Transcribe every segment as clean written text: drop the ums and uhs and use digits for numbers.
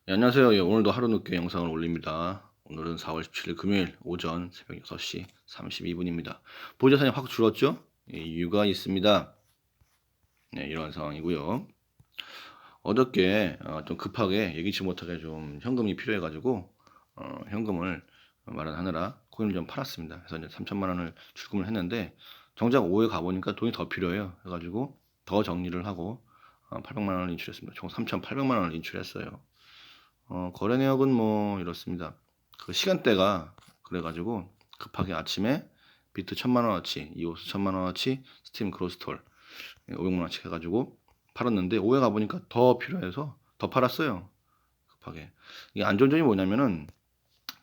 네, 안녕하세요. 예, 오늘도 하루 늦게 영상을 올립니다. 오늘은 4월 17일 금요일 오전 새벽 6시 32분입니다. 보조 사진이 확 줄었죠? 예, 이유가 있습니다. 네, 이런 상황이고요. 어저께 좀 급하게 예기치 못하게 좀 현금이 필요해가지고 현금을 마련하느라 코인을 좀 팔았습니다. 그래서 이제 3천만 원을 출금을 했는데 정작 오후에 가보니까 돈이 더 필요해요. 그래가지고 더 정리를 하고 800만 원을 인출했습니다. 총 3,800만 원을 인출했어요. 거래 내역은 뭐 이렇습니다. 그 시간대가 그래가지고 급하게 아침에 비트 1,000만 원어치, 이오스 1,000만 원어치, 스팀 그로스톨 500만 원어치 해가지고 팔았는데 오해 가보니까 더 필요해서 더 팔았어요. 급하게. 이게 안 좋은 점이 뭐냐면은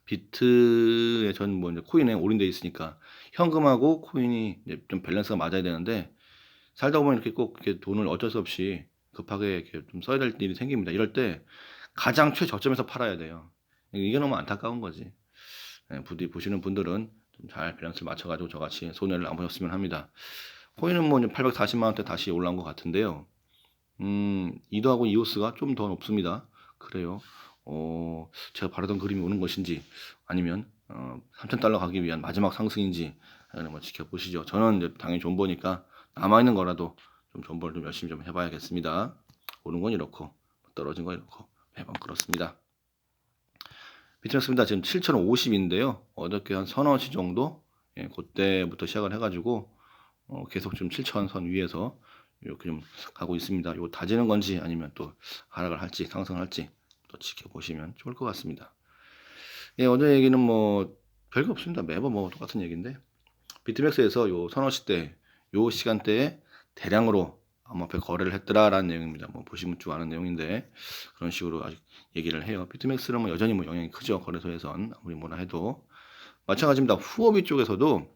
비트에 전 뭐 이제 코인에 올인돼 있으니까 현금하고 코인이 이제 좀 밸런스가 맞아야 되는데 살다 보면 이렇게 꼭 이렇게 돈을 어쩔 수 없이 급하게 이렇게 좀 써야 될 일이 생깁니다. 이럴 때 가장 최저점에서 팔아야 돼요. 이게 너무 안타까운 거지. 예, 부디 보시는 분들은 좀 잘 밸런스를 맞춰가지고 저같이 손해를 안 보셨으면 합니다. 코인은 뭐 840만 원대 다시 올라온 것 같은데요. 이더하고 이오스가 좀 더 높습니다. 그래요. 제가 바라던 그림이 오는 것인지 아니면 3,000달러 가기 위한 마지막 상승인지 한번 지켜보시죠. 저는 이제 당연히 존버니까 남아있는 거라도 좀 존버를 좀 열심히 좀 해봐야겠습니다. 오른 건 이렇고 떨어진 건 이렇고 매번 그렇습니다. 비트맥스입니다. 지금 7,050인데요. 어저께 한 서너 시 정도 그때부터 시작을 해가지고 계속 좀 7,000선 위에서 이렇게 좀 가고 있습니다. 이거 다지는 건지 아니면 또 하락을 할지 상승을 할지 또 지켜보시면 좋을 것 같습니다. 예, 어제 얘기는 뭐 별거 없습니다. 매번 뭐 똑같은 얘기인데 비트맥스에서 요 서너 시대 요 시간대에 대량으로 암호화폐 거래를 했더라라는 내용입니다. 뭐 보시면 쭉 아는 내용인데 그런 식으로 아직 얘기를 해요. 비트맥스는 뭐 여전히 뭐 영향이 크죠. 거래소에선 아무리 뭐라 해도 마찬가지입니다. 후오비 쪽에서도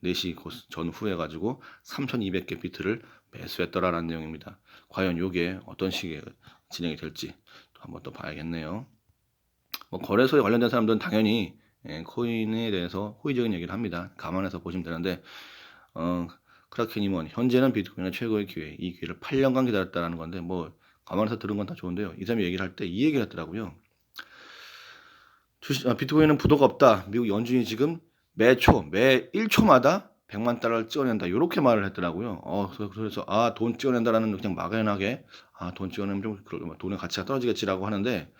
4시 전후에 가지고 3,200개 비트를 매수했더라라는 내용입니다. 과연 이게 어떤 식의 진행이 될지 또 한번 또 봐야겠네요. 뭐 거래소에 관련된 사람들은 당연히 코인에 대해서 호의적인 얘기를 합니다. 감안해서 보시면 되는데 크라켄님은 현재는 비트코인의 최고의 기회, 이 기회를 8년간 기다렸다라는 건데 뭐 감안해서 들은 건 다 좋은데요. 이 사람이 얘기를 할 때 이 얘기를 했더라고요. 비트코인은 부도가 없다. 미국 연준이 지금 매 1초마다 100만 달러를 찍어낸다. 이렇게 말을 했더라고요. 그래서 돈 찍어낸다라는 그냥 막연하게 돈 찍어내면 좀 돈의 가치가 떨어지겠지라고 하는데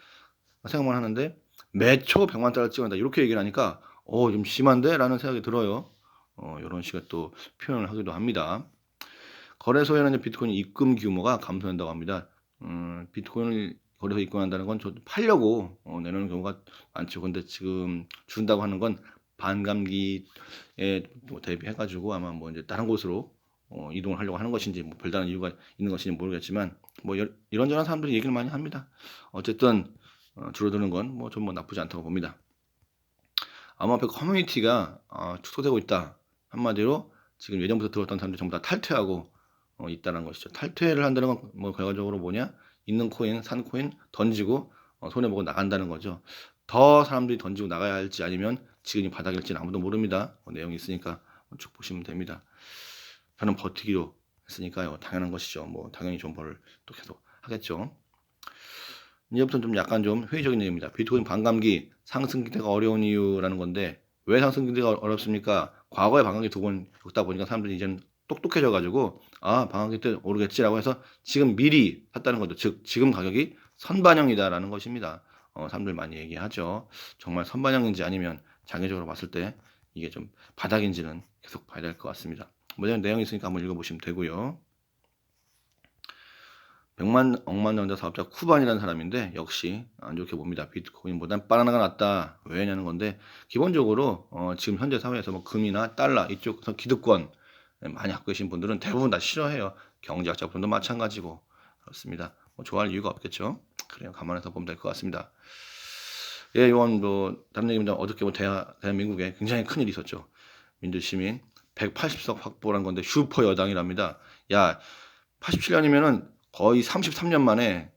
생각만 하는데 매 초 100만 달러 찍어낸다. 이렇게 얘기를 하니까 좀 심한데? 라는 생각이 들어요. 이런 식의 또 표현을 하기도 합니다. 거래소에는 이제 비트코인 입금 규모가 감소한다고 합니다. 비트코인을 거래소 입금한다는 건 팔려고 내놓는 경우가 많죠. 근데 지금 준다고 하는 건 반감기에 뭐 대비해가지고 아마 뭐 이제 다른 곳으로 이동을 하려고 하는 것인지 뭐 별다른 이유가 있는 것인지 모르겠지만 뭐 이런저런 사람들이 얘기를 많이 합니다. 어쨌든 줄어드는 건 뭐 좀 뭐 나쁘지 않다고 봅니다. 암호화폐 커뮤니티가 축소되고 있다. 한마디로 지금 예전부터 들어왔던 사람들이 전부 다 탈퇴하고 있다는 것이죠. 탈퇴를 한다는 건 뭐 결과적으로 뭐냐? 있는 코인, 산 코인 던지고 손해보고 나간다는 거죠. 더 사람들이 던지고 나가야 할지 아니면 지금이 바닥일지는 아무도 모릅니다. 내용이 있으니까 쭉 보시면 됩니다. 저는 버티기로 했으니까요. 당연한 것이죠. 뭐 당연히 존버를 또 계속 하겠죠. 이제부터는 좀 약간 좀 회의적인 내용입니다. 비트코인 반감기 상승 기대가 어려운 이유라는 건데 왜 상승 기대가 어렵습니까? 과거에 반감기 두 번 겪다 보니까 사람들이 이제는 똑똑해져 가지고 반감기 때 오르겠지라고 해서 지금 미리 샀다는 거죠. 즉 지금 가격이 선반영이다라는 것입니다. 사람들 많이 얘기하죠. 정말 선반영인지 아니면 장기적으로 봤을 때 이게 좀 바닥인지는 계속 봐야 될 것 같습니다. 뭐 이런 내용이 있으니까 한번 읽어보시면 되고요. 100만 억만 전자 사업자 쿠반이라는 사람인데 역시 안 좋게 봅니다. 비트코인보단 바나나가 낫다. 왜냐는 건데 기본적으로 지금 현재 사회에서 뭐 금이나 달러 이쪽에서 기득권 많이 갖고 계신 분들은 대부분 다 싫어해요. 경제학자 분도 마찬가지고 그렇습니다. 뭐 좋아할 이유가 없겠죠. 그래요. 감안해서 보면 될 것 같습니다. 예, 이건 뭐 다른 얘기입니다. 어저께 뭐 대한민국에 굉장히 큰 일이 있었죠. 민주시민 180석 확보란 건데 슈퍼 여당이랍니다. 야, 87년이면은 거의 33년 만에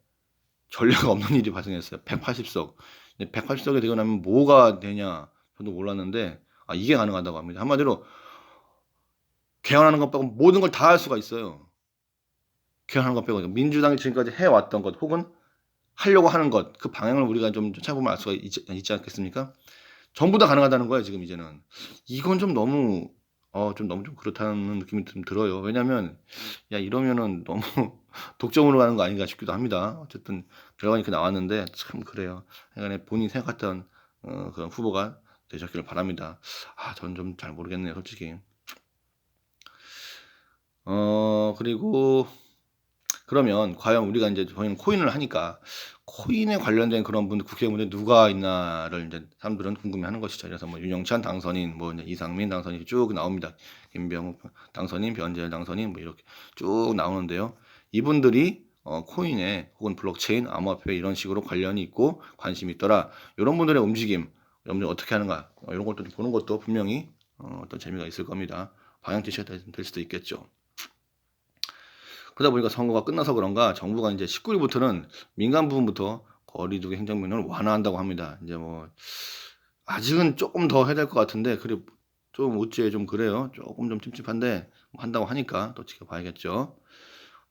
전례가 없는 일이 발생했어요. 180석. 180석이 되고 나면 뭐가 되냐 저도 몰랐는데 이게 가능하다고 합니다. 한마디로 개헌하는 것 빼고 모든 걸 다 할 수가 있어요. 개헌하는 것 빼고 민주당이 지금까지 해왔던 것 혹은 하려고 하는 것, 그 방향을 우리가 좀 찾아보면 알 수가 있지 않겠습니까? 전부 다 가능하다는 거예요, 지금 이제는. 이건 좀 너무 좀 너무 좀 그렇다는 느낌이 좀 들어요. 왜냐면 야 이러면은 너무 독점으로 가는 거 아닌가 싶기도 합니다. 어쨌든 결과는 이렇게 나왔는데 참 그래요. 하여간에 본인이 생각했던 그런 후보가 되셨기를 바랍니다. 저는 좀 잘 모르겠네요, 솔직히. 그리고 그러면 과연 우리가 인제 저희는 코인을 하니까 코인에 관련된 그런 분들 국회의원분들 누가 있나를 인제 사람들은 궁금해하는 것이죠. 그래서 뭐 윤영찬 당선인, 뭐 이제 이상민 당선인 쭉 나옵니다. 김병욱 당선인, 변재열 당선인 뭐 이렇게 쭉 나오는데요. 이분들이 코인에 혹은 블록체인, 암호화폐 이런 식으로 관련이 있고 관심이 있더라. 요런 분들의 움직임, 여러분들이 어떻게 하는가 요런 것도 좀 보는 것도 분명히 어떤 재미가 있을 겁니다. 방향 제시가 될 수도 있겠죠. 그러다 보니까 선거가 끝나서 그런가 정부가 이제 19일부터는 민간 부분부터 거리두기 행정명령을 완화한다고 합니다. 이제 뭐 아직은 조금 더 해야 될 것 같은데 그래 좀 어째 좀 그래요. 조금 좀 찝찝한데 뭐 한다고 하니까 또 지켜봐야겠죠.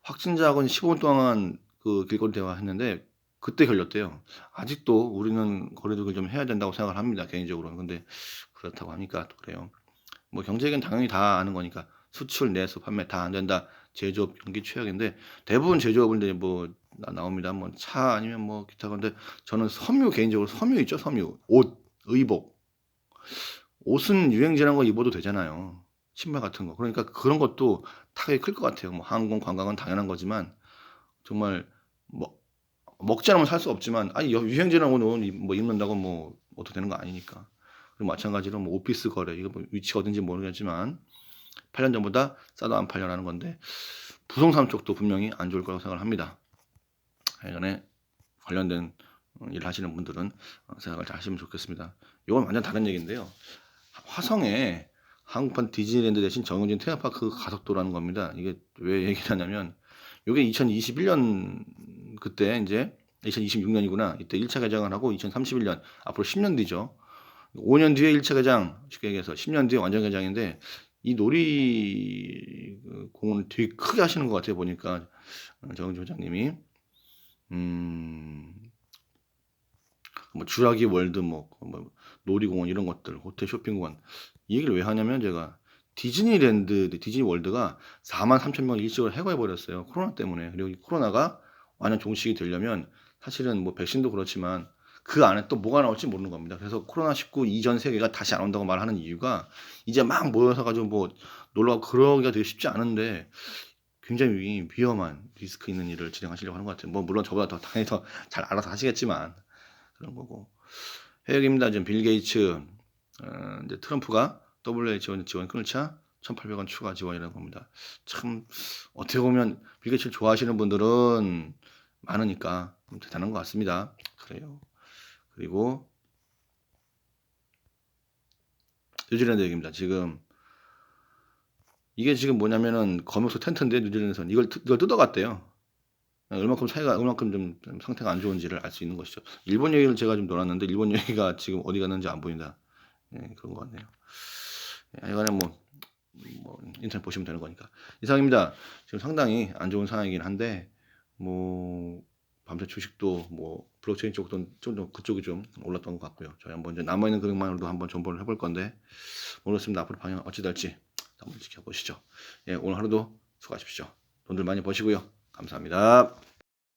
확진자하고는 15분 동안 그 길거리 대화했는데 그때 걸렸대요. 아직도 우리는 거리두기를 좀 해야 된다고 생각을 합니다, 개인적으로는. 근데 그렇다고 하니까 또 그래요. 뭐 경제계는 당연히 다 아는 거니까 수출, 내수, 판매 다 안 된다. 제조업 경기 최악인데 대부분 제조업은 이제 뭐 나옵니다. 뭐 차 아니면 뭐 기타 건데 저는 섬유 개인적으로 섬유 있죠, 섬유. 옷, 의복. 옷은 유행지난 거 입어도 되잖아요. 신발 같은 거. 그러니까 그런 것도 타격이 클 것 같아요. 뭐 항공, 관광은 당연한 거지만 정말 뭐 먹지 않으면 살 수 없지만 아니 유행지난 거는 뭐 입는다고 뭐 어떻게 되는 거 아니니까. 그리고 마찬가지로 뭐 오피스 거래 이거 뭐 위치가 어딘지 모르겠지만 8년 전보다 싸도 안 팔려라는 건데 부동산 쪽도 분명히 안 좋을 거라고 생각을 합니다. 하여간에 관련된 일을 하시는 분들은 생각을 잘 하시면 좋겠습니다. 이건 완전 다른 얘기인데요. 화성에 한국판 디즈니랜드 대신 정해진 테마파크 가속도라는 겁니다. 이게 왜 얘기를 하냐면 이게 2021년 그때 이제 2026년이구나. 이때 1차 개장을 하고 2031년 앞으로 10년 뒤죠. 5년 뒤에 1차 개장 쉽게 얘기해서 10년 뒤에 완전 개장인데 이 놀이공원을 되게 크게 하시는 것 같아요. 보니까 정은지 회장님이 뭐 주라기 월드 뭐 놀이공원 이런 것들 호텔 쇼핑공원 이 얘기를 왜 하냐면 제가 디즈니랜드 디즈니 월드가 43,000명을 일찍을 해고해 버렸어요. 코로나 때문에. 그리고 이 코로나가 완전 종식이 되려면 사실은 뭐 백신도 그렇지만 그 안에 또 뭐가 나올지 모르는 겁니다. 그래서 코로나19 이전 세계가 다시 안 온다고 말하는 이유가 이제 막 모여서 가지고 뭐 놀러 가고 그러기가 되게 쉽지 않은데 굉장히 위험한 리스크 있는 일을 진행하시려고 하는 것 같아요. 뭐 물론 저보다 더 당연히 더 잘 알아서 하시겠지만 그런 거고. 해역입니다. 지금 빌 게이츠, 이제 트럼프가 WHO 지원 끊자 1,800원 추가 지원이라는 겁니다. 참 어떻게 보면 빌 게이츠를 좋아하시는 분들은 많으니까 대단한 것 같습니다. 그래요. 그리고 뉴질랜드 얘기입니다. 지금 이게 지금 뭐냐면은 검역소 텐트인데 뉴질랜드에서는 이걸 뜯어갔대요. 얼마큼 좀 상태가 안 좋은지를 알 수 있는 것이죠. 일본 얘기를 제가 좀 놀았는데 일본 얘기가 지금 어디 갔는지 안 보인다. 그런 것 같네요. 이거는 뭐 인터넷 보시면 되는 거니까. 이상입니다. 지금 상당히 안 좋은 상황이긴 한데 뭐 밤새 주식도 뭐 블록체인 쪽도 좀 더 그쪽이 좀 올랐던 것 같고요. 저희 한번 이제 남아있는 금액만으로도 한번 존버를 해볼 건데 모르겠습니다. 앞으로 방향 어찌 될지 한번 지켜보시죠. 오늘 하루도 수고하십시오. 돈들 많이 버시고요. 감사합니다.